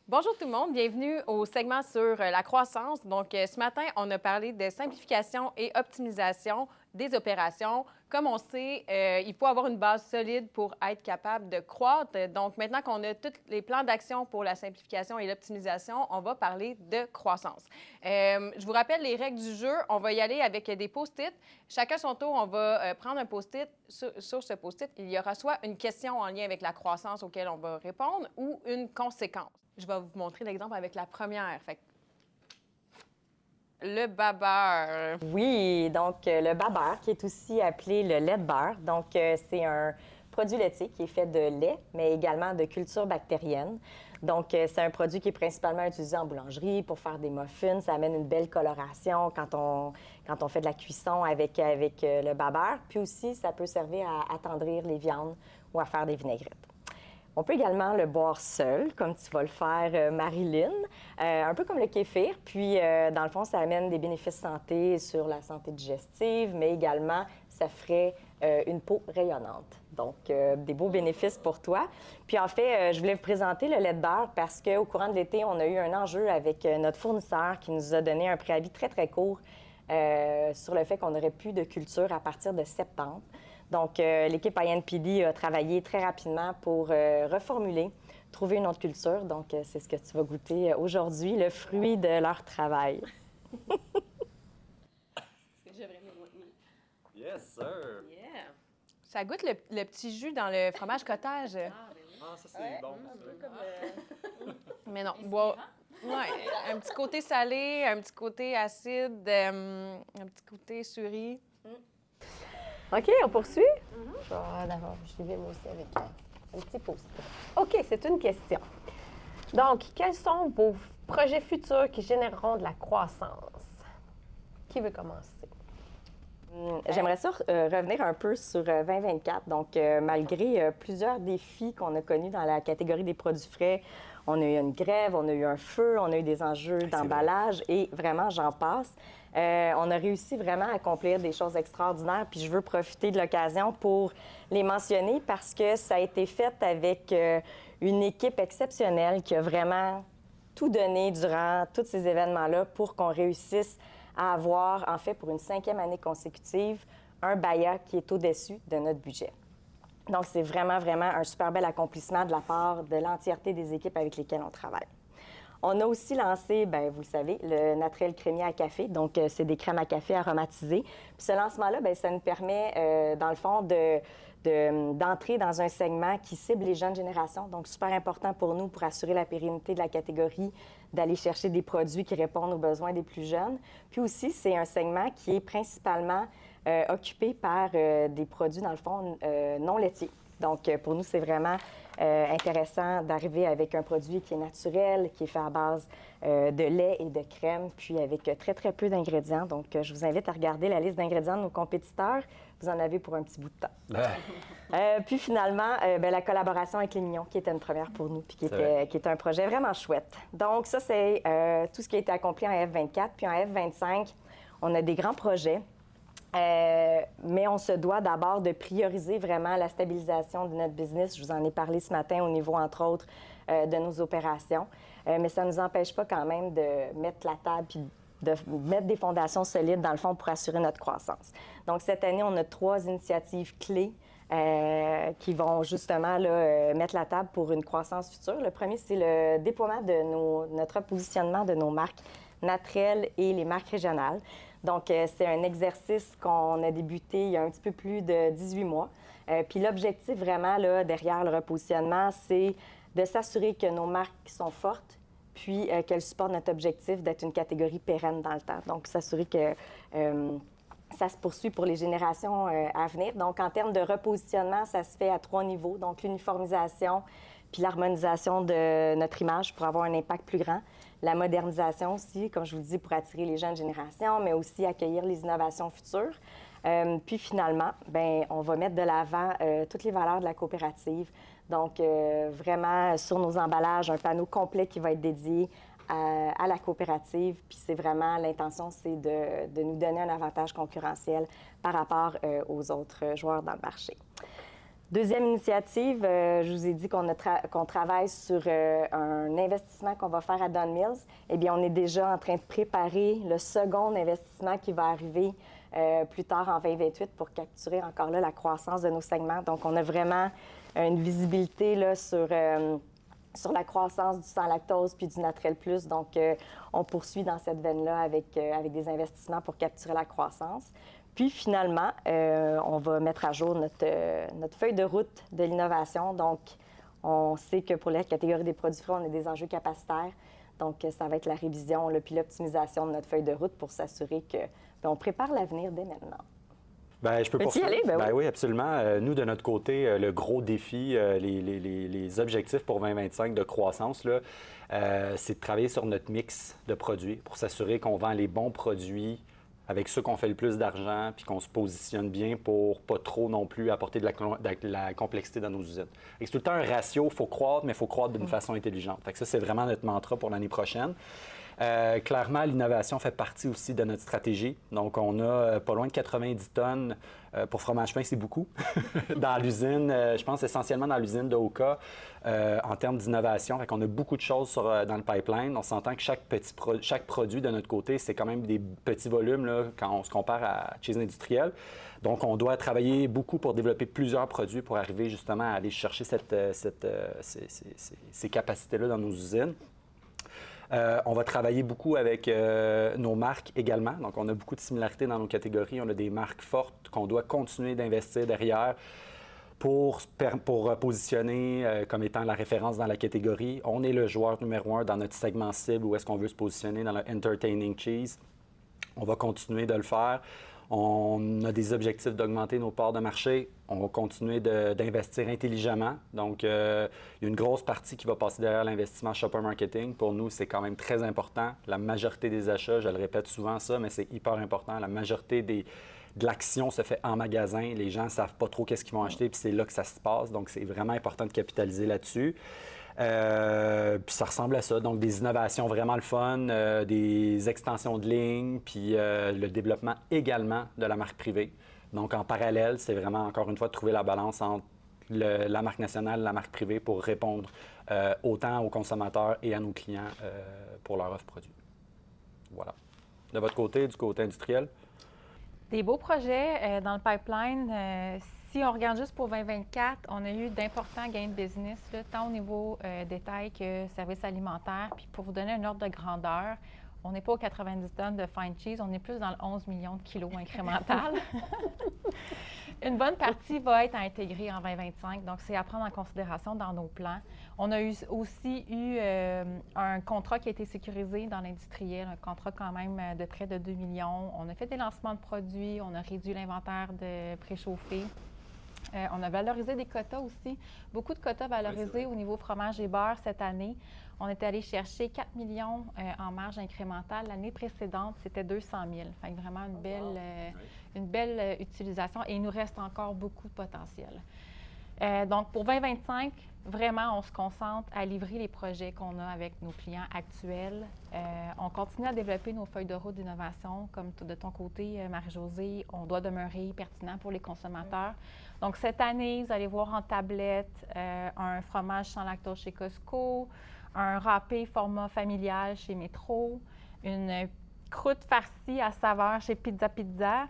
Bonjour tout le monde, bienvenue au segment sur la croissance. Donc, ce matin, on a parlé de simplification et optimisation des opérations. Comme on sait, il faut avoir une base solide pour être capable de croître. Donc, maintenant qu'on a tous les plans d'action pour la simplification et l'optimisation, on va parler de croissance. Je vous rappelle les règles du jeu. On va y aller avec des post-it. Chacun son tour, on va prendre un post-it. Sur ce post-it, il y aura soit une question en lien avec la croissance auquel on va répondre ou une conséquence. Je vais vous montrer l'exemple avec la première. Fait que le babeur. Oui, donc le babeur, qui est aussi appelé le lait de beurre. Donc, c'est un produit laitier qui est fait de lait, mais également de culture bactérienne. Donc, c'est un produit qui est principalement utilisé en boulangerie pour faire des muffins. Ça amène une belle coloration quand on fait de la cuisson avec le babeur. Puis aussi, ça peut servir à attendrir les viandes ou à faire des vinaigrettes. On peut également le boire seul, comme tu vas le faire, Marilyn, un peu comme le kéfir. Puis, dans le fond, ça amène des bénéfices santé sur la santé digestive, mais également, ça ferait une peau rayonnante. Donc, des beaux bénéfices pour toi. Puis, en fait, je voulais vous présenter le lait de beurre parce qu'au courant de l'été, on a eu un enjeu avec notre fournisseur qui nous a donné un préavis très, très court sur le fait qu'on n'aurait plus de culture à partir de septembre. Donc, l'équipe INPD a travaillé très rapidement pour reformuler, trouver une autre culture. Donc, c'est ce que tu vas goûter aujourd'hui, le fruit de leur travail. Yes, sir! Yeah! Ça goûte le petit jus dans le fromage cottage. Ah, ça, c'est bon. Ça. Mais non, bois. Ouais, un petit côté salé, un petit côté acide, un petit côté suri. OK, on poursuit? D'abord, je vais moi aussi avec un petit post. OK, c'est une question. Donc, quels sont vos projets futurs qui généreront de la croissance? Qui veut commencer? J'aimerais ça revenir un peu sur 2024. Donc, malgré plusieurs défis qu'on a connus dans la catégorie des produits frais, on a eu une grève, on a eu un feu, on a eu des enjeux d'emballage et vraiment, j'en passe. On a réussi vraiment à accomplir des choses extraordinaires, puis je veux profiter de l'occasion pour les mentionner parce que ça a été fait avec une équipe exceptionnelle qui a vraiment tout donné durant tous ces événements-là pour qu'on réussisse à avoir, en fait, pour une 5e année consécutive, un BAYA qui est au-dessus de notre budget. Donc, c'est vraiment, vraiment un super bel accomplissement de la part de l'entièreté des équipes avec lesquelles on travaille. On a aussi lancé, bien, vous le savez, le naturel crémier à café. Donc, c'est des crèmes à café aromatisées. Puis ce lancement-là, bien, ça nous permet, dans le fond, d'entrer dans un segment qui cible les jeunes générations. Donc, super important pour nous pour assurer la pérennité de la catégorie, d'aller chercher des produits qui répondent aux besoins des plus jeunes. Puis aussi, c'est un segment qui est principalement occupé par des produits, dans le fond, non laitiers. Donc, pour nous, c'est vraiment intéressant d'arriver avec un produit qui est naturel, qui est fait à base de lait et de crème, puis avec très, très peu d'ingrédients. Donc, je vous invite à regarder la liste d'ingrédients de nos compétiteurs. Vous en avez pour un petit bout de temps. Puis finalement, bien, la collaboration avec les Mignons, qui était une première pour nous, puis qui était un projet vraiment chouette. Donc, ça, c'est tout ce qui a été accompli en F24. Puis en F25, on a des grands projets. Mais on se doit d'abord de prioriser vraiment la stabilisation de notre business. Je vous en ai parlé ce matin au niveau, entre autres, de nos opérations. Mais ça ne nous empêche pas quand même de mettre la table puis de mettre des fondations solides, dans le fond, pour assurer notre croissance. Donc, cette année, on a 3 initiatives clés qui vont justement là, mettre la table pour une croissance future. Le premier, c'est le déploiement de notre positionnement de nos marques naturelles et les marques régionales. Donc, c'est un exercice qu'on a débuté il y a un petit peu plus de 18 mois. Puis l'objectif vraiment, là, derrière le repositionnement, c'est de s'assurer que nos marques sont fortes, puis qu'elles supportent notre objectif d'être une catégorie pérenne dans le temps. Donc, s'assurer que ça se poursuit pour les générations à venir. Donc, en termes de repositionnement, ça se fait à 3 niveaux. Donc, l'uniformisation puis l'harmonisation de notre image pour avoir un impact plus grand. La modernisation aussi, comme je vous dis, pour attirer les jeunes générations, mais aussi accueillir les innovations futures. Puis finalement, bien, on va mettre de l'avant toutes les valeurs de la coopérative. Donc, vraiment, sur nos emballages, un panneau complet qui va être dédié à la coopérative. Puis c'est vraiment, l'intention, c'est de nous donner un avantage concurrentiel par rapport aux autres joueurs dans le marché. Deuxième initiative, je vous ai dit qu'on travaille sur un investissement qu'on va faire à Don Mills. Eh bien, on est déjà en train de préparer le second investissement qui va arriver plus tard en 2028 pour capturer encore là la croissance de nos segments. Donc, on a vraiment une visibilité là, sur la croissance du sans lactose puis du Naturel Plus. Donc, on poursuit dans cette veine-là avec des investissements pour capturer la croissance. Puis finalement, on va mettre à jour notre feuille de route de l'innovation. Donc, on sait que pour la catégorie des produits frais, on a des enjeux capacitaires. Donc, ça va être la révision puis l'optimisation de notre feuille de route pour s'assurer qu'on prépare l'avenir dès maintenant. Bien, je peux poursuivre. Y aller? Ben oui. Oui, absolument. Nous, de notre côté, le gros défi, les objectifs pour 2025 de croissance, là, c'est de travailler sur notre mix de produits pour s'assurer qu'on vend les bons produits avec ceux qu'on fait le plus d'argent, puis qu'on se positionne bien pour pas trop non plus apporter de la complexité dans nos usines. C'est tout le temps un ratio, il faut croître, mais il faut croître d'une façon intelligente. Fait que ça, c'est vraiment notre mantra pour l'année prochaine. Clairement, l'innovation fait partie aussi de notre stratégie. Donc, on a pas loin de 90 tonnes pour fromage fin, c'est beaucoup. Dans l'usine, je pense essentiellement dans l'usine de Oka, en termes d'innovation. Fait qu'on a beaucoup de choses dans le pipeline. On s'entend que chaque produit de notre côté, c'est quand même des petits volumes là, quand on se compare à chez les industriels. Donc, on doit travailler beaucoup pour développer plusieurs produits pour arriver justement à aller chercher ces capacités-là dans nos usines. On va travailler beaucoup avec nos marques également. Donc, on a beaucoup de similarités dans nos catégories. On a des marques fortes qu'on doit continuer d'investir derrière pour positionner comme étant la référence dans la catégorie. On est le joueur numéro 1 dans notre segment cible où est-ce qu'on veut se positionner dans le entertaining cheese. On va continuer de le faire. On a des objectifs d'augmenter nos parts de marché. On va continuer d'investir intelligemment. Donc, il y a une grosse partie qui va passer derrière l'investissement shopper marketing. Pour nous, c'est quand même très important. La majorité des achats, je le répète souvent ça, mais c'est hyper important. La majorité de l'action se fait en magasin. Les gens ne savent pas trop qu'est-ce qu'ils vont acheter, puis c'est là que ça se passe. Donc, c'est vraiment important de capitaliser là-dessus. Puis ça ressemble à ça. Donc, des innovations vraiment le fun, des extensions de ligne, puis le développement également de la marque privée. Donc, en parallèle, c'est vraiment, encore une fois, de trouver la balance entre la marque nationale et la marque privée pour répondre autant aux consommateurs et à nos clients pour leur offre produit. Voilà. De votre côté, du côté industriel? Des beaux projets dans le pipeline. Si on regarde juste pour 2024, on a eu d'importants gains de business, là, tant au niveau détail que services alimentaires. Puis pour vous donner un ordre de grandeur, on n'est pas aux 90 tonnes de fine cheese, on est plus dans le 11 millions de kilos incrémental. Une bonne partie va être intégrée en 2025, donc c'est à prendre en considération dans nos plans. On a aussi eu un contrat qui a été sécurisé dans l'industriel, un contrat quand même de près de 2 millions. On a fait des lancements de produits, on a réduit l'inventaire de préchauffé. On a valorisé des quotas aussi, beaucoup de quotas valorisés au niveau fromage et beurre cette année. On est allé chercher 4 millions en marge incrémentale. L'année précédente, c'était 200 000. Fait que vraiment une belle utilisation et il nous reste encore beaucoup de potentiel. Donc, pour 2025, vraiment, on se concentre à livrer les projets qu'on a avec nos clients actuels. On continue à développer nos feuilles de route d'innovation. Comme de ton côté, Marie-Josée, on doit demeurer pertinent pour les consommateurs. Donc, cette année, vous allez voir en tablette un fromage sans lactose chez Costco, un râpé format familial chez Métro, une croûte farcie à saveur chez Pizza Pizza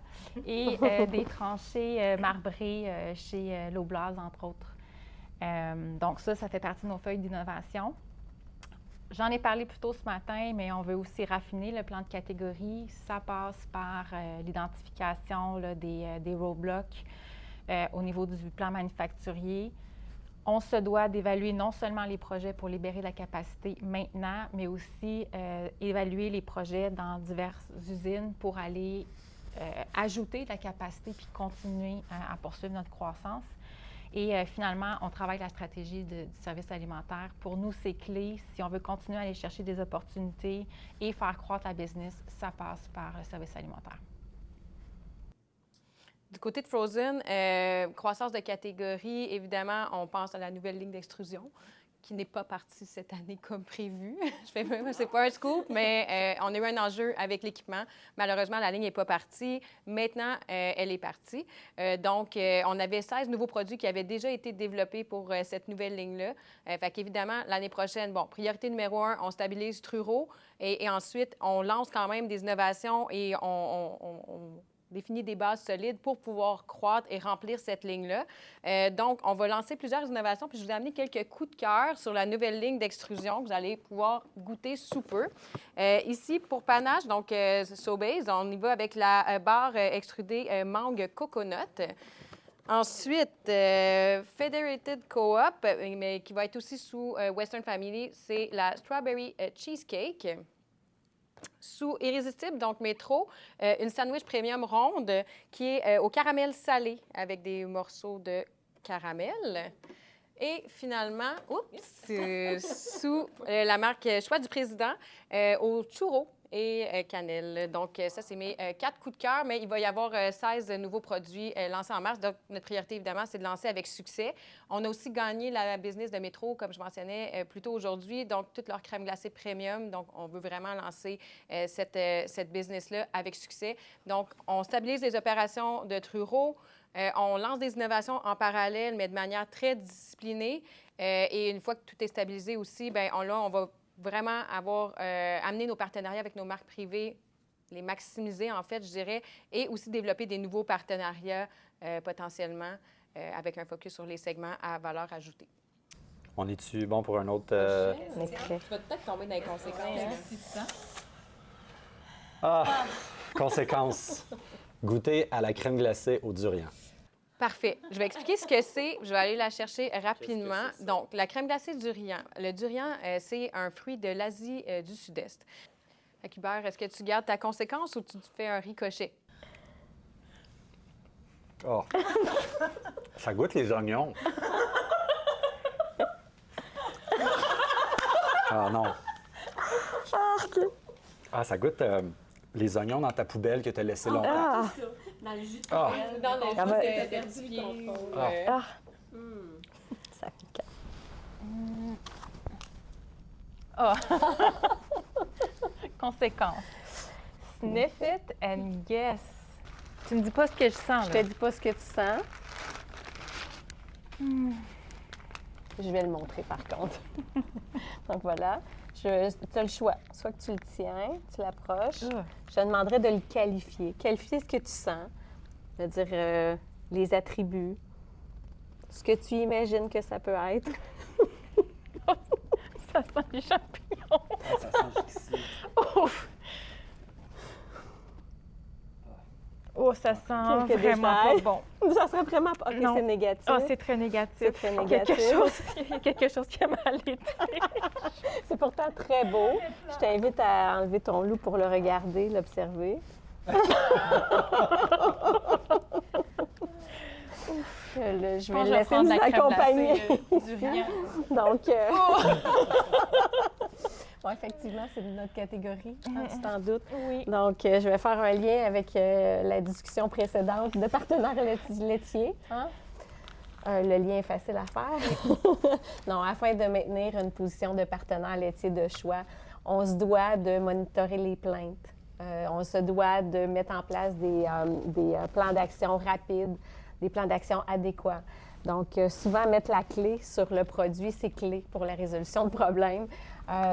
et des tranchées marbrées chez Loblaws, entre autres. Donc ça fait partie de nos feuilles d'innovation. J'en ai parlé plus tôt ce matin, mais on veut aussi raffiner le plan de catégorie. Ça passe par l'identification des roadblocks au niveau du plan manufacturier. On se doit d'évaluer non seulement les projets pour libérer la capacité maintenant, mais aussi évaluer les projets dans diverses usines pour aller ajouter de la capacité puis continuer à poursuivre notre croissance. Et finalement, on travaille la stratégie du service alimentaire. Pour nous, c'est clé. Si on veut continuer à aller chercher des opportunités et faire croître la business, ça passe par le service alimentaire. Du côté de Frozen, croissance de catégorie, évidemment, on pense à la nouvelle ligne d'extrusion qui n'est pas parti cette année comme prévu. C'est pas un scoop, mais on a eu un enjeu avec l'équipement. Malheureusement, la ligne n'est pas partie. Maintenant, elle est partie. Donc, on avait 16 nouveaux produits qui avaient déjà été développés pour cette nouvelle ligne-là. Fait qu'évidemment, l'année prochaine, bon, priorité numéro 1, on stabilise Truro et ensuite, on lance quand même des innovations et on définir des bases solides pour pouvoir croître et remplir cette ligne-là. Donc, on va lancer plusieurs innovations, puis je vous ai amené quelques coups de cœur sur la nouvelle ligne d'extrusion que vous allez pouvoir goûter sous peu. Ici, pour panache, donc Sobeys, on y va avec la barre extrudée mangue coconut. Ensuite, Federated Co-op, mais qui va être aussi sous Western Family, c'est la Strawberry Cheesecake. Sous Irrésistible, donc Métro, une sandwich premium ronde qui est au caramel salé avec des morceaux de caramel. Et finalement, sous la marque Choix du Président, au churro et cannelle. Donc, ça, c'est mes 4 coups de cœur, mais il va y avoir 16 nouveaux produits lancés en mars. Donc, notre priorité, évidemment, c'est de lancer avec succès. On a aussi gagné la business de Métro, comme je mentionnais plus tôt aujourd'hui, donc toute leur crème glacée premium. Donc, on veut vraiment lancer cette business-là avec succès. Donc, on stabilise les opérations de Truro. On lance des innovations en parallèle, mais de manière très disciplinée. Et une fois que tout est stabilisé aussi, bien, on va vraiment avoir amené nos partenariats avec nos marques privées, les maximiser, en fait, je dirais, et aussi développer des nouveaux partenariats potentiellement avec un focus sur les segments à valeur ajoutée. On est-tu bon pour un autre... Tu vas peut-être tomber dans les conséquences. Conséquences. Goûter à la crème glacée au durian. Parfait. Je vais expliquer ce que c'est. Je vais aller la chercher rapidement. Donc, la crème glacée durian. Le durian, c'est un fruit de l'Asie du Sud-Est. Hubert, est-ce que tu gardes ta conséquence ou tu fais un ricochet? Oh. Ça goûte les oignons. Ah non. Ah, ça goûte les oignons dans ta poubelle que tu as laissé longtemps. Dans le jus de Ah. Dans le Ah, jus de perdu. Ça pique. Conséquence. Sniff it and guess. Tu me dis pas ce que je sens, Je là. te dis pas ce que tu sens. Je vais le montrer, par contre. Donc, voilà. Tu as le choix. Soit que tu le tiens, tu l'approches. Je te demanderais de le qualifier. Qualifier ce que tu sens. C'est-à-dire les attributs. Ce que tu imagines que ça peut être. Ça sent les champignons. Ça sent ici. Ouf! Oh, ça sent Quelques vraiment détails. pas bon. Ça serait vraiment pas. OK, Non. c'est négatif. Ah, c'est très négatif. C'est très négatif. Il y a quelque chose qui a mal été. C'est pourtant très beau. Je t'invite à enlever ton loup pour le regarder, l'observer. Je vais le laisser nous accompagner. Du rien. Donc, bon, effectivement, c'est de notre catégorie, tu t'en doutes. Oui. Donc, je vais faire un lien avec la discussion précédente de partenaires laitiers. Hein? Le lien est facile à faire. Non, afin de maintenir une position de partenaire laitier de choix, on se doit de monitorer les plaintes. On se doit de mettre en place des plans d'action rapides, des plans d'action adéquats. Donc, souvent, mettre la clé sur le produit, c'est clé pour la résolution de problèmes.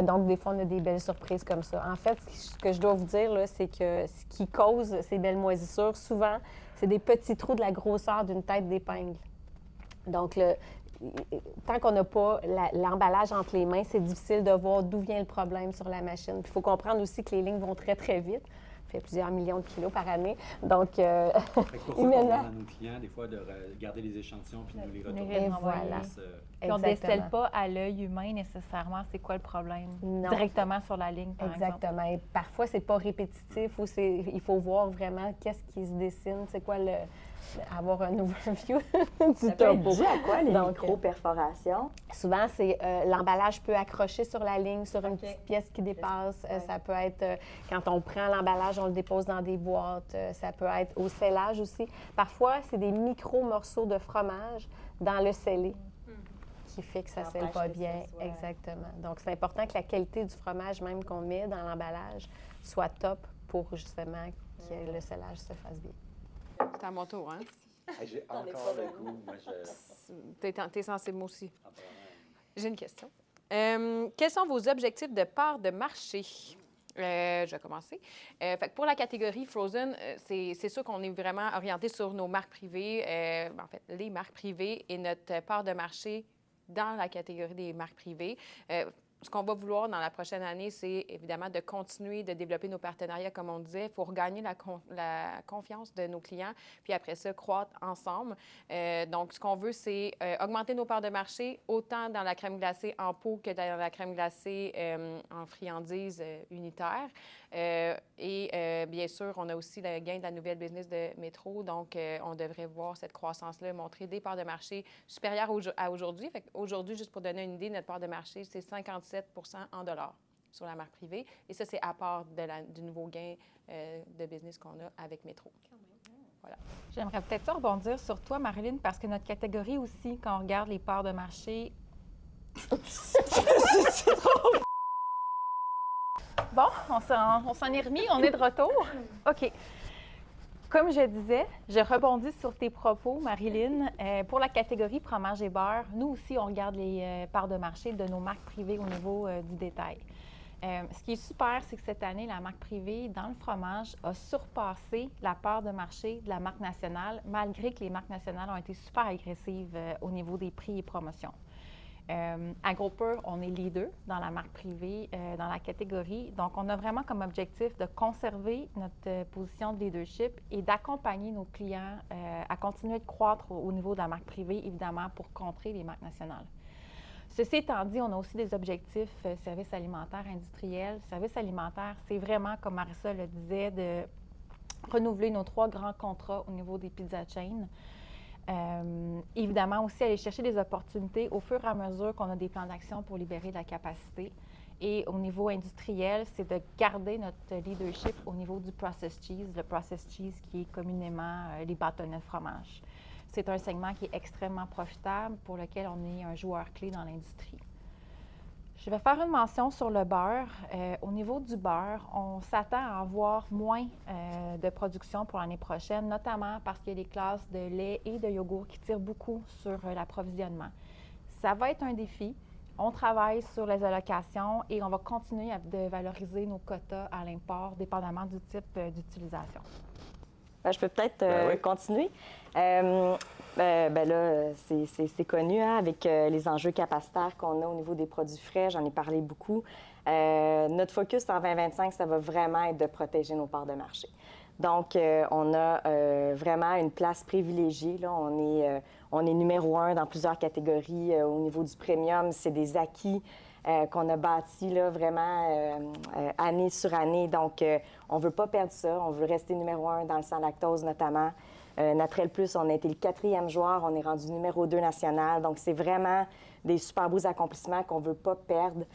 Donc, des fois, on a des belles surprises comme ça. En fait, ce que je dois vous dire, là, c'est que ce qui cause ces belles moisissures, souvent, c'est des petits trous de la grosseur d'une tête d'épingle. Donc, tant qu'on n'a pas l'emballage entre les mains, c'est difficile de voir d'où vient le problème sur la machine. Il faut comprendre aussi que les lignes vont très, très vite. Ça fait plusieurs millions de kilos par année. Donc, C'est pour ça qu'on demande à nos clients, des fois, de garder les échantillons puis de nous les retourner. Et voilà. Puis on ne décèle Exactement. pas à l'œil humain nécessairement c'est quoi le problème. Non. Directement sur la ligne, par exemple. Exactement. Et parfois, c'est pas répétitif ou il faut voir vraiment qu'est-ce qui se dessine, c'est quoi avoir un overview du Ça peut être topo. dû à quoi, les Donc, micro-perforations? Souvent, c'est l'emballage peut accrocher sur la ligne, sur une petite pièce qui dépasse. Ça peut être quand on prend l'emballage, on le dépose dans des boîtes. Ça peut être au scellage aussi. Parfois, c'est des micro-morceaux de fromage dans le scellé. qui fait que ça ne L'empêche scelle pas que ça bien. soit- Exactement. Donc, c'est important que la qualité du fromage même qu'on met dans l'emballage soit top pour justement que le scellage se fasse bien. C'est à mon tour, hein? J'ai T'en es encore pas le loin. goût. Moi, je... T'es sensible, moi aussi. J'ai une question. Quels sont vos objectifs de part de marché? Je vais commencer. Fait que pour la catégorie Frozen, c'est sûr qu'on est vraiment orienté sur nos marques privées, en fait, les marques privées et notre part de marché dans la catégorie des marques privées. Ce qu'on va vouloir dans la prochaine année, c'est évidemment de continuer de développer nos partenariats, comme on disait. Il faut regagner la confiance de nos clients, puis après ça, croître ensemble. Donc, ce qu'on veut, c'est augmenter nos parts de marché, autant dans la crème glacée en pot que dans la crème glacée en friandises unitaires. Bien sûr, on a aussi le gain de la nouvelle business de Métro. Donc, on devrait voir cette croissance-là montrer des parts de marché supérieures à aujourd'hui. Fait qu'aujourd'hui, juste pour donner une idée, notre part de marché, c'est 57 en dollars sur la marque privée. Et ça, c'est à part du nouveau gain de business qu'on a avec Métro. Voilà. J'aimerais peut-être ça rebondir sur toi, Marilyn, parce que notre catégorie aussi, quand on regarde les parts de marché... Bon, on s'en est remis, on est de retour. OK. Comme je disais, je rebondis sur tes propos, Marilyn. Pour la catégorie fromage et beurre, nous aussi, on regarde les parts de marché de nos marques privées au niveau du détail. Ce qui est super, c'est que cette année, la marque privée dans le fromage a surpassé la part de marché de la marque nationale, malgré que les marques nationales ont été super agressives au niveau des prix et promotions. À Groupeur, on est leader dans la marque privée, dans la catégorie. Donc, on a vraiment comme objectif de conserver notre position de leadership et d'accompagner nos clients à continuer de croître au niveau de la marque privée, évidemment, pour contrer les marques nationales. Ceci étant dit, on a aussi des objectifs services alimentaires industriels. Services alimentaires, c'est vraiment, comme Marissa le disait, de renouveler nos 3 grands contrats au niveau des pizza chains. Évidemment, aussi aller chercher des opportunités au fur et à mesure qu'on a des plans d'action pour libérer de la capacité. Et au niveau industriel, c'est de garder notre leadership au niveau du processed cheese, le processed cheese qui est communément les bâtonnets de fromage. C'est un segment qui est extrêmement profitable pour lequel on est un joueur clé dans l'industrie. Je vais faire une mention sur le beurre. Au niveau du beurre, on s'attend à avoir moins de production pour l'année prochaine, notamment parce qu'il y a des classes de lait et de yogourt qui tirent beaucoup sur l'approvisionnement. Ça va être un défi. On travaille sur les allocations et on va continuer de valoriser nos quotas à l'import, dépendamment du type d'utilisation. Je peux peut-être oui. continuer. Là, c'est connu hein, avec les enjeux capacitaires qu'on a au niveau des produits frais. J'en ai parlé beaucoup. Notre focus en 2025, ça va vraiment être de protéger nos parts de marché. Donc, on a vraiment une place privilégiée. Là. On est numéro 1 dans plusieurs catégories. Au niveau du premium, c'est des acquis qu'on a bâtis là, vraiment année sur année. Donc, on ne veut pas perdre ça. On veut rester numéro 1 dans le sans lactose notamment. Naturel Plus, on a été le 4e joueur. On est rendu numéro 2 national. Donc, c'est vraiment des super beaux accomplissements qu'on ne veut pas perdre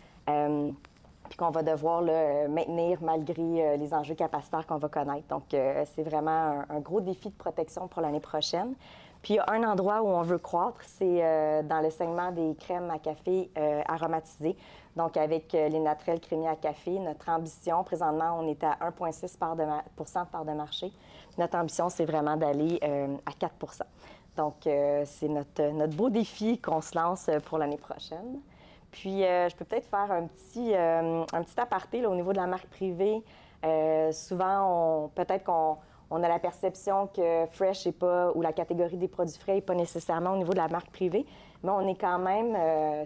puis qu'on va devoir là, maintenir malgré les enjeux capacitaires qu'on va connaître. Donc, c'est vraiment un gros défi de protection pour l'année prochaine. Puis, il y a un endroit où on veut croître, c'est dans le segment des crèmes à café aromatisées. Donc, avec les naturels crémiers à café, notre ambition, présentement, on est à 1,6 % de part de marché. Notre ambition, c'est vraiment d'aller à 4 %. Donc, c'est notre beau défi qu'on se lance pour l'année prochaine. Puis, je peux peut-être faire un petit aparté là, au niveau de la marque privée. Souvent, peut-être qu'on a la perception que Fresh ou la catégorie des produits frais n'est pas nécessairement au niveau de la marque privée, mais on est quand même,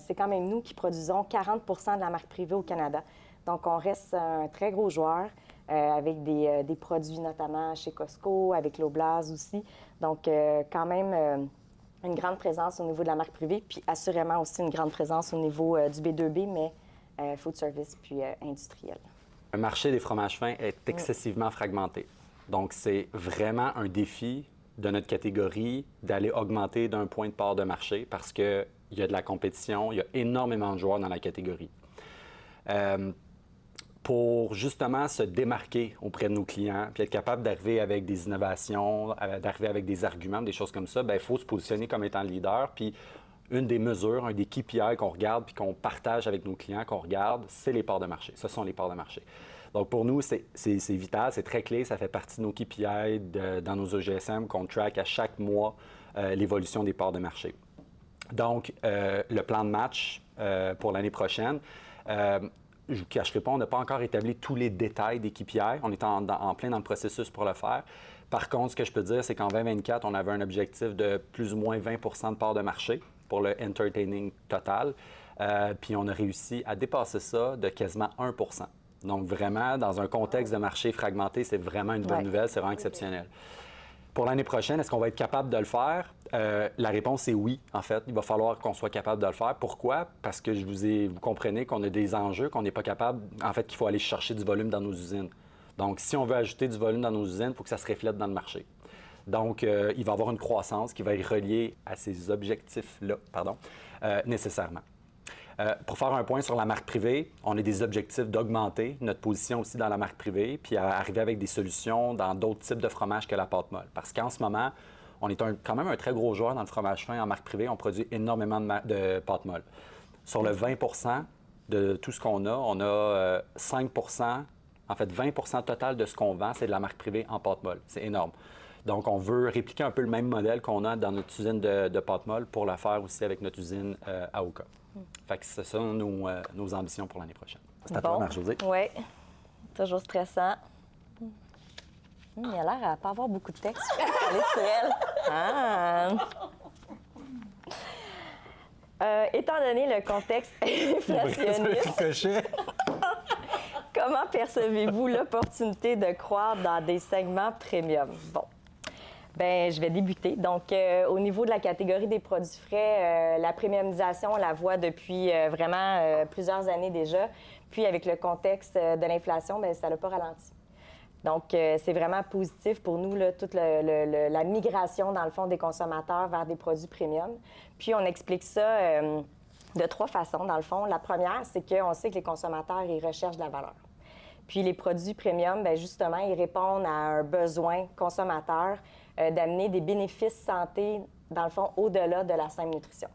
c'est quand même nous qui produisons 40 % de la marque privée au Canada. Donc, on reste un très gros joueur avec des produits notamment chez Costco, avec l'Oblast aussi. Donc, quand même une grande présence au niveau de la marque privée, puis assurément aussi une grande présence au niveau du B2B, mais food service puis industriel. Le marché des fromages fins est excessivement fragmenté. Donc, c'est vraiment un défi de notre catégorie d'aller augmenter d'un point de part de marché parce qu'il y a de la compétition, il y a énormément de joueurs dans la catégorie. Pour justement se démarquer auprès de nos clients, puis être capable d'arriver avec des innovations, d'arriver avec des arguments, des choses comme ça, bien, il faut se positionner comme étant le leader. Puis une des mesures, un des KPI qu'on regarde puis qu'on partage avec nos clients, qu'on regarde, c'est les parts de marché. Ce sont les parts de marché. Donc, pour nous, c'est vital, c'est très clé. Ça fait partie de nos KPI dans nos EGSM qu'on track à chaque mois l'évolution des parts de marché. Donc, le plan de match pour l'année prochaine, je ne vous cacherai pas, on n'a pas encore établi tous les détails des KPI. On est en plein dans le processus pour le faire. Par contre, ce que je peux dire, c'est qu'en 2024, on avait un objectif de plus ou moins 20 de parts de marché pour le entertaining total. Puis on a réussi à dépasser ça de quasiment 1 Donc vraiment, dans un contexte de marché fragmenté, c'est vraiment une bonne nouvelle, c'est vraiment exceptionnel. Pour l'année prochaine, est-ce qu'on va être capable de le faire? La réponse est oui, en fait. Il va falloir qu'on soit capable de le faire. Pourquoi? Parce que vous comprenez qu'on a des enjeux, qu'on n'est pas capable, en fait, qu'il faut aller chercher du volume dans nos usines. Donc, si on veut ajouter du volume dans nos usines, il faut que ça se reflète dans le marché. Donc, il va y avoir une croissance qui va être reliée à ces objectifs-là, nécessairement. Pour faire un point sur la marque privée, on a des objectifs d'augmenter notre position aussi dans la marque privée, puis à arriver avec des solutions dans d'autres types de fromages que la pâte molle. Parce qu'en ce moment, on est quand même un très gros joueur dans le fromage fin en marque privée. On produit énormément de pâte molle. Sur le 20 de tout ce qu'on a, on a 5 en fait 20 total de ce qu'on vend, c'est de la marque privée en pâte molle. C'est énorme. Donc, on veut répliquer un peu le même modèle qu'on a dans notre usine de pâte molle pour la faire aussi avec notre usine à Oka. Fait que ce sont nos ambitions pour l'année prochaine. C'est à toi, Marie-Josée. Oui, toujours stressant. Il a l'air à ne pas avoir beaucoup de texte. Je vais aller sur elle. Étant donné le contexte inflationniste, comment percevez-vous l'opportunité de croître dans des segments premium? Bon. Bien, je vais débuter. Donc, au niveau de la catégorie des produits frais, la premiumisation, on la voit depuis vraiment plusieurs années déjà. Puis, avec le contexte de l'inflation, bien, ça n'a pas ralenti. Donc, c'est vraiment positif pour nous, là, toute la migration, dans le fond, des consommateurs vers des produits premium. Puis, on explique ça de 3 façons, dans le fond. La première, c'est qu'on sait que les consommateurs, ils recherchent de la valeur. Puis, les produits premium, bien, justement, ils répondent à un besoin consommateur d'amener des bénéfices santé, dans le fond, au-delà de la simple nutrition.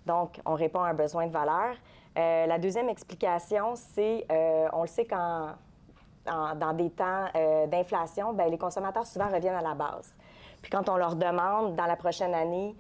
Donc, on répond à un besoin de valeur. La deuxième explication, c'est, on le sait dans des temps d'inflation, bien, les consommateurs souvent reviennent à la base. Puis quand on leur demande, dans la prochaine année,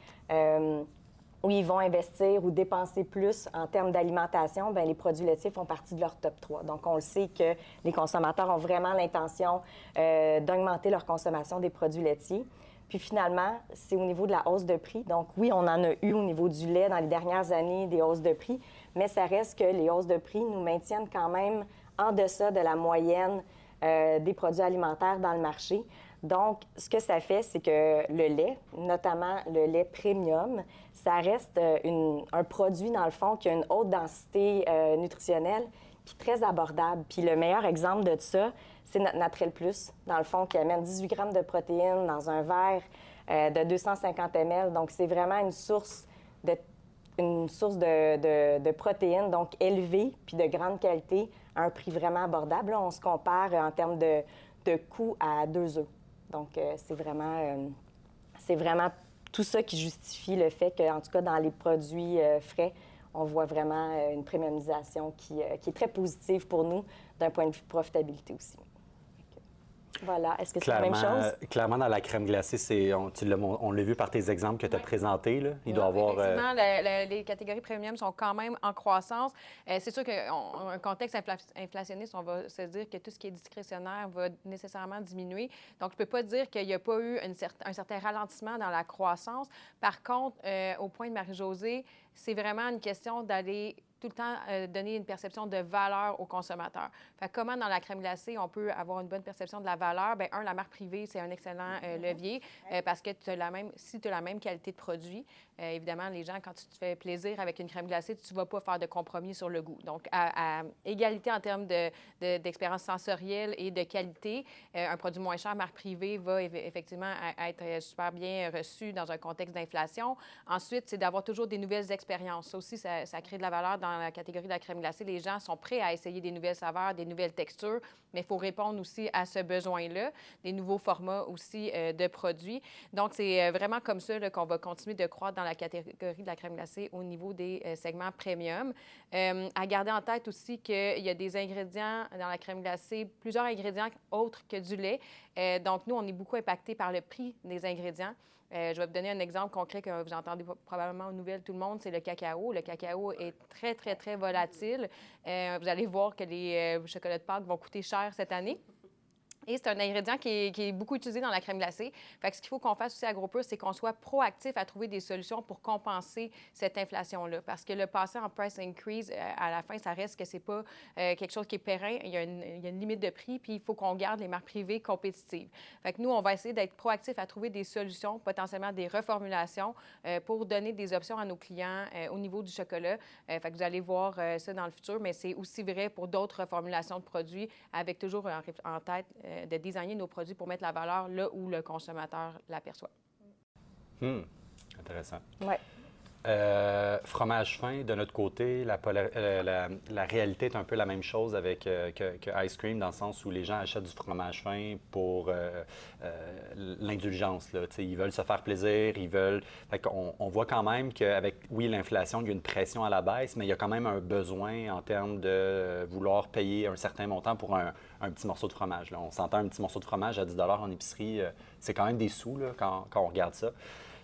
où ils vont investir ou dépenser plus en termes d'alimentation, bien, les produits laitiers font partie de leur top 3. Donc, on le sait que les consommateurs ont vraiment l'intention d'augmenter leur consommation des produits laitiers. Puis finalement, c'est au niveau de la hausse de prix. Donc oui, on en a eu au niveau du lait dans les dernières années des hausses de prix, mais ça reste que les hausses de prix nous maintiennent quand même en deçà de la moyenne des produits alimentaires dans le marché. Donc, ce que ça fait, c'est que le lait, notamment le lait premium, ça reste un produit, dans le fond, qui a une haute densité nutritionnelle puis très abordable. Puis le meilleur exemple de ça, c'est notre Natrel Plus, dans le fond, qui amène 18 grammes de protéines dans un verre de 250 ml. Donc, c'est vraiment une source de protéines, donc élevée, puis de grande qualité, à un prix vraiment abordable. Là, on se compare en termes de coût à 2 œufs. Donc, c'est vraiment tout ça qui justifie le fait qu'en tout cas, dans les produits frais, on voit vraiment une premiumisation qui est très positive pour nous d'un point de vue profitabilité aussi. Voilà. Est-ce que c'est la même chose? Clairement, dans la crème glacée, on l'a vu par tes exemples que tu as présentés. Là. Il doit avoir... Effectivement, les catégories premium sont quand même en croissance. C'est sûr qu'un contexte inflationniste, on va se dire que tout ce qui est discrétionnaire va nécessairement diminuer. Donc, je ne peux pas dire qu'il n'y a pas eu un certain ralentissement dans la croissance. Par contre, au point de Marie-Josée, c'est vraiment une question d'aller tout le temps donner une perception de valeur aux consommateurs. Fait que comment, dans la crème glacée, on peut avoir une bonne perception de la valeur? Bien, la marque privée, c'est un excellent levier parce que si tu as la même qualité de produit, évidemment, les gens, quand tu te fais plaisir avec une crème glacée, tu ne vas pas faire de compromis sur le goût. Donc, à égalité en termes d'expérience sensorielle et de qualité, un produit moins cher, marque privée, va effectivement être super bien reçu dans un contexte d'inflation. Ensuite, c'est d'avoir toujours des nouvelles expériences. Ça aussi, ça crée de la valeur dans dans la catégorie de la crème glacée, les gens sont prêts à essayer des nouvelles saveurs, des nouvelles textures, mais il faut répondre aussi à ce besoin-là, des nouveaux formats aussi de produits. Donc, c'est vraiment comme ça là, qu'on va continuer de croître dans la catégorie de la crème glacée au niveau des segments premium. À garder en tête aussi qu'il y a des ingrédients dans la crème glacée, plusieurs ingrédients autres que du lait. Donc, nous, on est beaucoup impacté par le prix des ingrédients. Je vais vous donner un exemple concret que vous entendez probablement aux nouvelles, tout le monde, c'est le cacao. Le cacao est très, très, très volatile. Vous allez voir que les chocolats de Pâques vont coûter cher cette année. Et c'est un ingrédient qui est beaucoup utilisé dans la crème glacée. Fait que ce qu'il faut qu'on fasse aussi à Agropur, c'est qu'on soit proactif à trouver des solutions pour compenser cette inflation-là. Parce que le passer en price increase, à la fin, ça reste que c'est pas quelque chose qui est périn. Il y a une limite de prix, puis il faut qu'on garde les marques privées compétitives. Fait que nous, on va essayer d'être proactif à trouver des solutions, potentiellement des reformulations, pour donner des options à nos clients au niveau du chocolat. Fait que vous allez voir ça dans le futur, mais c'est aussi vrai pour d'autres reformulations de produits, avec toujours en tête de designer nos produits pour mettre la valeur là où le consommateur l'aperçoit. Intéressant. Ouais. Fromage fin, de notre côté, la réalité est un peu la même chose avec que Ice Cream, dans le sens où les gens achètent du fromage fin pour l'indulgence. Là. Ils veulent se faire plaisir, ils veulent... Fait qu'on, on voit quand même qu'avec, oui, l'inflation, il y a une pression à la baisse, mais il y a quand même un besoin en termes de vouloir payer un certain montant pour un petit morceau de fromage. Là. On s'entend un petit morceau de fromage à 10 en épicerie, c'est quand même des sous là, quand on regarde ça.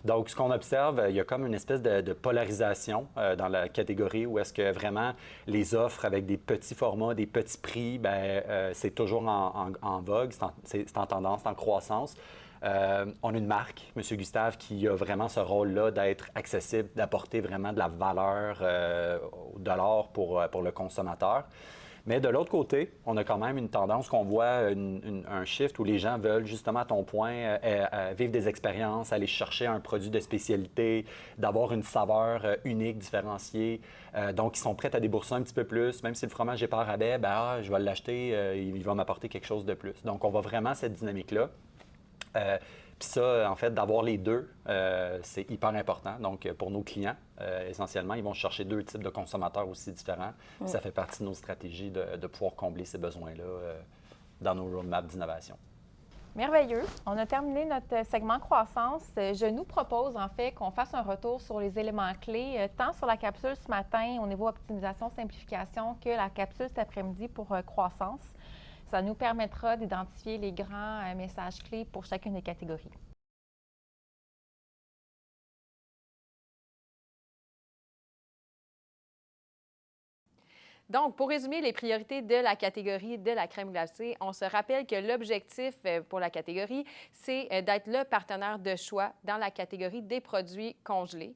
Donc, ce qu'on observe, il y a comme une espèce de polarisation dans la catégorie où est-ce que vraiment les offres avec des petits formats, des petits prix, bien, c'est toujours en vogue, c'est en tendance, c'est en croissance. On a une marque, M. Gustave, qui a vraiment ce rôle-là d'être accessible, d'apporter vraiment de la valeur au dollar pour le consommateur. Mais de l'autre côté, on a quand même une tendance qu'on voit un shift où les gens veulent, justement, à ton point, vivre des expériences, aller chercher un produit de spécialité, d'avoir une saveur unique, différenciée. Donc, ils sont prêts à débourser un petit peu plus. Même si le fromage est pas rabais, ben, je vais l'acheter, il va m'apporter quelque chose de plus. Donc, on voit vraiment cette dynamique-là. Puis ça, en fait, d'avoir les deux, c'est hyper important. Donc, pour nos clients, essentiellement, ils vont chercher deux types de consommateurs aussi différents. Puis ça fait partie de nos stratégies de pouvoir combler ces besoins-là dans nos roadmaps d'innovation. Merveilleux. On a terminé notre segment croissance. Je nous propose en fait qu'on fasse un retour sur les éléments clés, tant sur la capsule ce matin au niveau optimisation, simplification, que la capsule cet après-midi pour croissance. Ça nous permettra d'identifier les grands messages clés pour chacune des catégories. Donc, pour résumer les priorités de la catégorie de la crème glacée, on se rappelle que l'objectif pour la catégorie, c'est d'être le partenaire de choix dans la catégorie des produits congelés.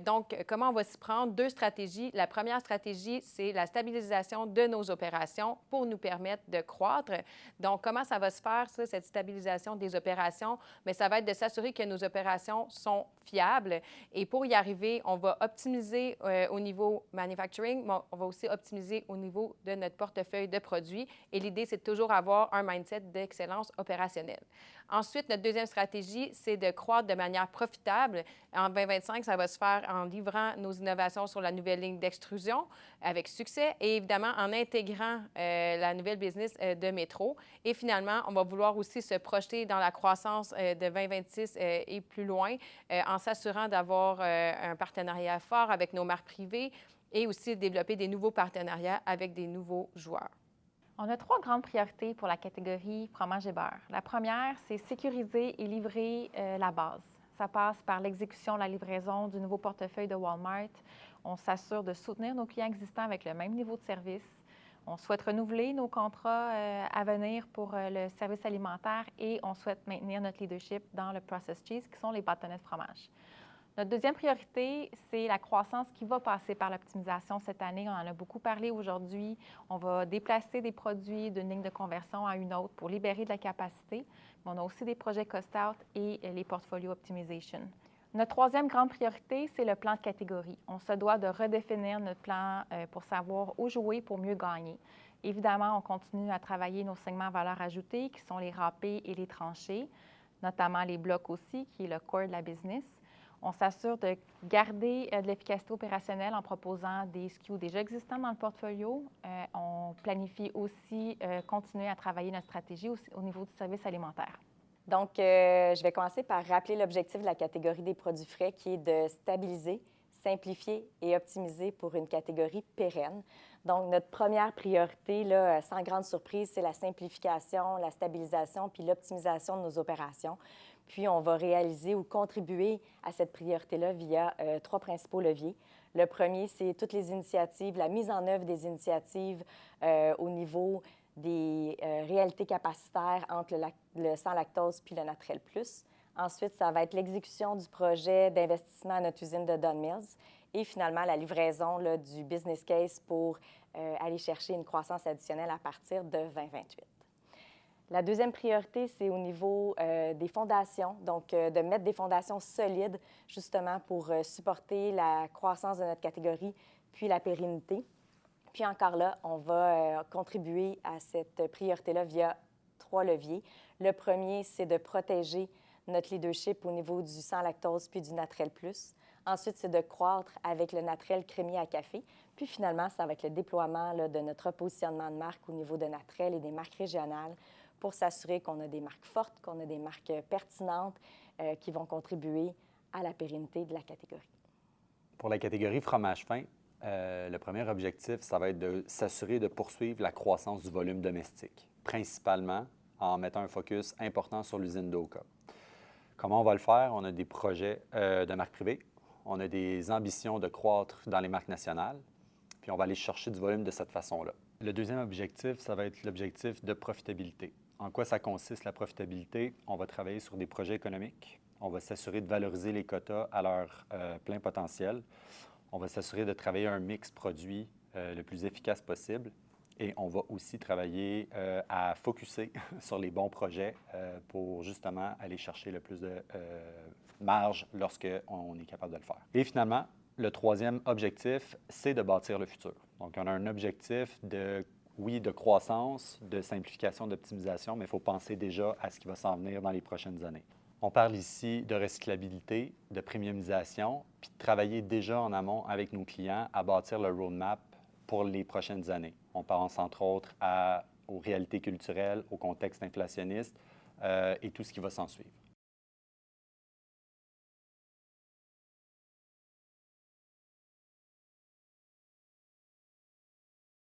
Donc, comment on va s'y prendre? Deux stratégies. La première stratégie, c'est la stabilisation de nos opérations pour nous permettre de croître. Donc, comment ça va se faire, ça, cette stabilisation des opérations? Bien, ça va être de s'assurer que nos opérations sont fiables. Et pour y arriver, on va optimiser au niveau manufacturing, mais on va aussi optimiser au niveau de notre portefeuille de produits. Et l'idée, c'est de toujours avoir un mindset d'excellence opérationnelle. Ensuite, notre deuxième stratégie, c'est de croître de manière profitable. En 2025, ça va se faire en livrant nos innovations sur la nouvelle ligne d'extrusion avec succès et évidemment en intégrant la nouvelle business de Métro. Et finalement, on va vouloir aussi se projeter dans la croissance de 2026 et plus loin en s'assurant d'avoir un partenariat fort avec nos marques privées et aussi développer des nouveaux partenariats avec des nouveaux joueurs. On a trois grandes priorités pour la catégorie fromage et beurre. La première, c'est sécuriser et livrer la base. Ça passe par l'exécution, la livraison du nouveau portefeuille de Walmart. On s'assure de soutenir nos clients existants avec le même niveau de service. On souhaite renouveler nos contrats à venir pour le service alimentaire et on souhaite maintenir notre leadership dans le processed cheese, qui sont les bâtonnets de fromage. Notre deuxième priorité, c'est la croissance qui va passer par l'optimisation cette année. On en a beaucoup parlé aujourd'hui. On va déplacer des produits d'une ligne de conversion à une autre pour libérer de la capacité. Mais on a aussi des projets cost-out et les portfolio optimization. Notre troisième grande priorité, c'est le plan de catégorie. On se doit de redéfinir notre plan pour savoir où jouer pour mieux gagner. Évidemment, on continue à travailler nos segments à valeur ajoutée, qui sont les râpés et les tranchés, notamment les blocs aussi, qui est le core de la business. On s'assure de garder de l'efficacité opérationnelle en proposant des SKU déjà existants dans le portfolio. On planifie aussi continuer à travailler notre stratégie au niveau du service alimentaire. Donc, je vais commencer par rappeler l'objectif de la catégorie des produits frais qui est de stabiliser, simplifier et optimiser pour une catégorie pérenne. Donc, notre première priorité, là, sans grande surprise, c'est la simplification, la stabilisation puis l'optimisation de nos opérations. Puis, on va réaliser ou contribuer à cette priorité-là via 3 principaux leviers. Le premier, c'est toutes les initiatives, la mise en œuvre des initiatives au niveau des réalités capacitaires entre le sans lactose puis le Natrel Plus. Ensuite, ça va être l'exécution du projet d'investissement à notre usine de Don Mills et finalement la livraison là, du business case pour aller chercher une croissance additionnelle à partir de 2028. La deuxième priorité, c'est au niveau des fondations, donc de mettre des fondations solides justement pour supporter la croissance de notre catégorie puis la pérennité. Puis encore là, on va contribuer à cette priorité-là via 3 leviers. Le premier, c'est de protéger notre leadership au niveau du sans lactose puis du Natrel Plus. Ensuite, c'est de croître avec le Natrel crémier à café. Puis finalement, ça va être le déploiement là, de notre repositionnement de marque au niveau de Natrel et des marques régionales pour s'assurer qu'on a des marques fortes, qu'on a des marques pertinentes qui vont contribuer à la pérennité de la catégorie. Pour la catégorie fromage fin, le premier objectif, ça va être de s'assurer de poursuivre la croissance du volume domestique, principalement en mettant un focus important sur l'usine d'Oka. Comment on va le faire? On a des projets de marque privée, on a des ambitions de croître dans les marques nationales, puis on va aller chercher du volume de cette façon-là. Le deuxième objectif, ça va être l'objectif de profitabilité. En quoi ça consiste la profitabilité? On va travailler sur des projets économiques, on va s'assurer de valoriser les quotas à leur plein potentiel. On va s'assurer de travailler un mix produit le plus efficace possible et on va aussi travailler à focusser sur les bons projets pour justement aller chercher le plus de marge lorsqu'on est capable de le faire. Et finalement, le troisième objectif, c'est de bâtir le futur. Donc, on a un objectif de croissance, de simplification, d'optimisation, mais il faut penser déjà à ce qui va s'en venir dans les prochaines années. On parle ici de recyclabilité, de premiumisation, puis de travailler déjà en amont avec nos clients à bâtir le roadmap pour les prochaines années. On pense entre autres aux réalités culturelles, au contexte inflationniste et tout ce qui va s'en suivre.